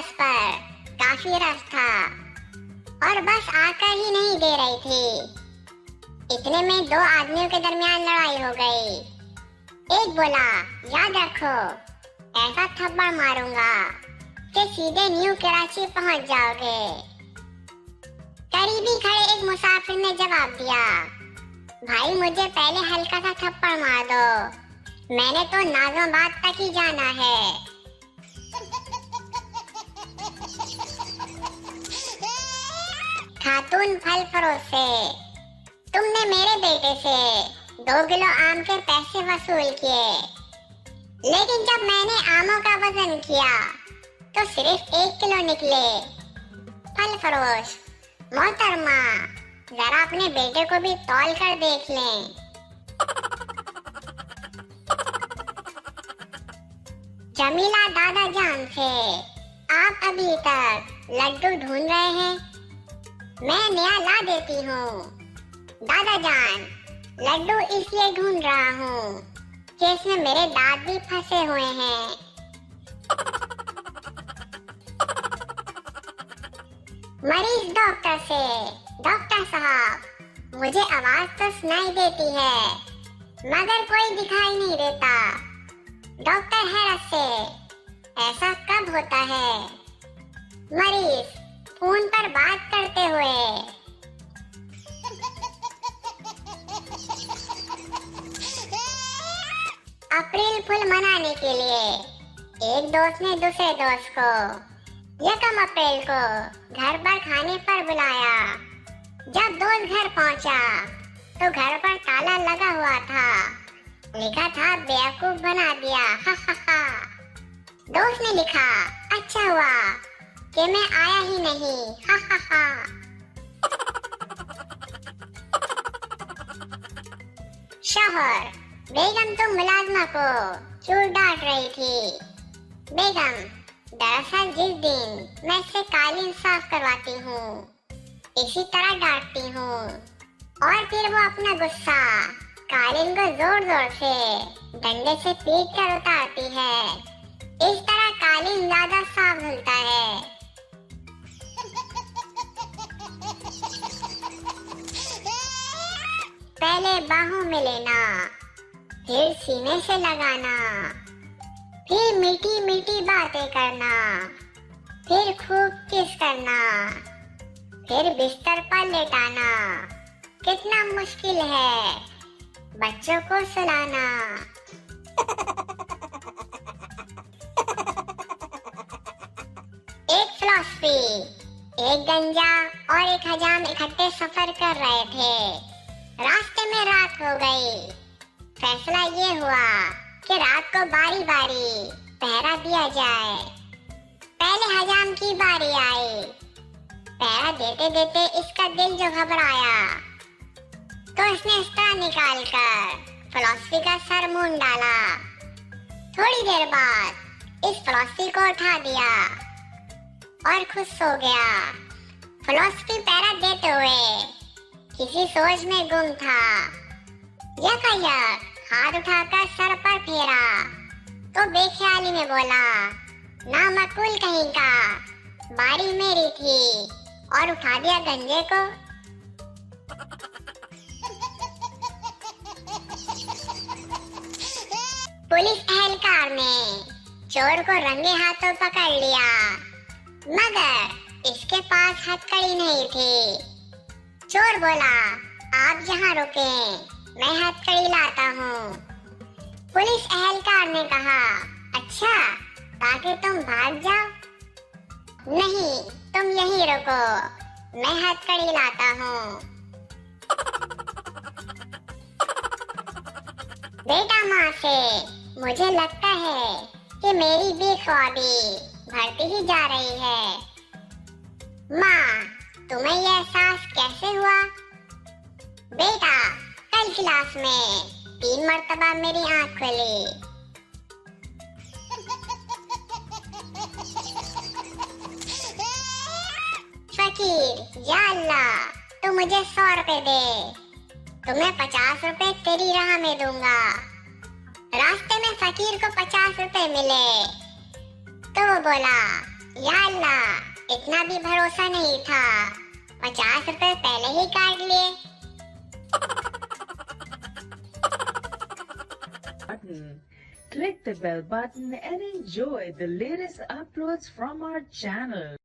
बस पर काफी रश था और बस आकर ही नहीं दे रही थी। इतने में दो आदमियों के दरमियान लड़ाई हो गई। एक बोला, याद रखो ऐसा थप्पड़ मारूंगा कि सीधे न्यू कराची पहुंच जाओगे। करीबी खड़े एक मुसाफिर ने जवाब दिया, भाई मुझे पहले हल्का सा थप्पड़ मार दो, मैंने तो नाज़ोबाद तक ही जाना है। खातून फल फरोश से, तुमने मेरे बेटे से 2 किलो आम के पैसे वसूल किए, लेकिन जब मैंने आमों का वजन किया तो सिर्फ 1 किलो निकले। फल फरोश, मोहतरमा जरा अपने बेटे को भी तौल कर देख लें। जमीला दादा जान से, आप अभी तक लड्डू ढूंढ रहे हैं, मैं नया ला देती हूँ। दादा जान, लड्डू इसलिए ढूंढ रहा हूँ कि इसमें मेरे दांत भी फंसे हुए हैं। मरीज डॉक्टर से, डॉक्टर साहब मुझे आवाज तो सुनाई देती है मगर कोई दिखाई नहीं देता। डॉक्टर हैरत से, ऐसा कब होता है? मरीज फोन पर बात करते हुए, अप्रैल फुल मनाने के लिए एक दोस्त ने दूसरे दोस्त को 1 अप्रैल को घर पर खाने पर बुलाया। जब दोस्त घर पहुंचा तो घर पर ताला लगा हुआ था, लिखा था बेवकूफ बना दिया, हा हा हा। दोस्त ने लिखा, अच्छा हुआ कि मैं आया ही नहीं, हा हा हा। शौहर, बेगम तुम मुलाजमा को क्यों डांट रही थी? बेगम, दरअसल जिस दिन मैं इससे कालीन साफ करवाती हूँ इसी तरह डांटती हूँ और फिर वो अपना गुस्सा कालीन को जोर जोर से डंडे से पीट कर उतारती है। इस तरह कालीन ज्यादा साफ धुलता है। पहले बाहों में लेना, फिर सीने से लगाना, फिर मीठी मीठी बातें करना, फिर खूब किस करना, फिर बिस्तर पर लेटाना। कितना मुश्किल है बच्चों को सुलाना। एक फिलॉसफी, एक गंजा और एक हजाम इकट्ठे सफर कर रहे थे। रास्ते में रात हो गई। फैसला ये हुआ कि रात को बारी बारी पहरा दिया जाए। पहले हजाम की बारी आई। पहरा देते देते इसका दिल जो घबराया तो इसने इस्त्रा निकाल कर फिलॉसफी का सर मूंद डाला। थोड़ी देर बाद इस फिलॉसफी को उठा दिया और खुद सो गया। फिलॉसफी पहरा देते हुए किसी सोच में गुम था। यकायक हाथ उठाकर सर पर फेरा तो बेख्याली में बोला, ना मकबूल कहीं का, बारी मेरी थी, और उठा दिया गंजे को। पुलिस एहलकार ने चोर को रंगे हाथों पकड़ लिया मगर इसके पास हथकड़ी नहीं थी। चोर बोला, आप जहाँ रुके मैं हथकड़ी लाता हूँ। पुलिस एहलकार ने कहा, अच्छा ताकि तुम भाग जाओ? नहीं, तुम यहीं रुको, मैं हथकड़ी लाता हूँ। बेटा माँ से, मुझे लगता है कि मेरी बेख्वाबी बढ़ती ही जा रही है। माँ, तुम्हें यह एहसास कैसे हुआ? बेटा, कल क्लास में 3 मर्तबा मेरी आँख खुली। फकीर, या अल्लाह, तू मुझे 100 रुपए दे, तुम्हें 50 रुपए तेरी राह में दूंगा। रास्ते में फकीर को 50 रुपए मिले तो वो बोला, या अल्लाह, इतना भी भरोसा नहीं था। 50 रुपए पहले ही काट लिए। Click the bell button and enjoy the latest uploads from our channel.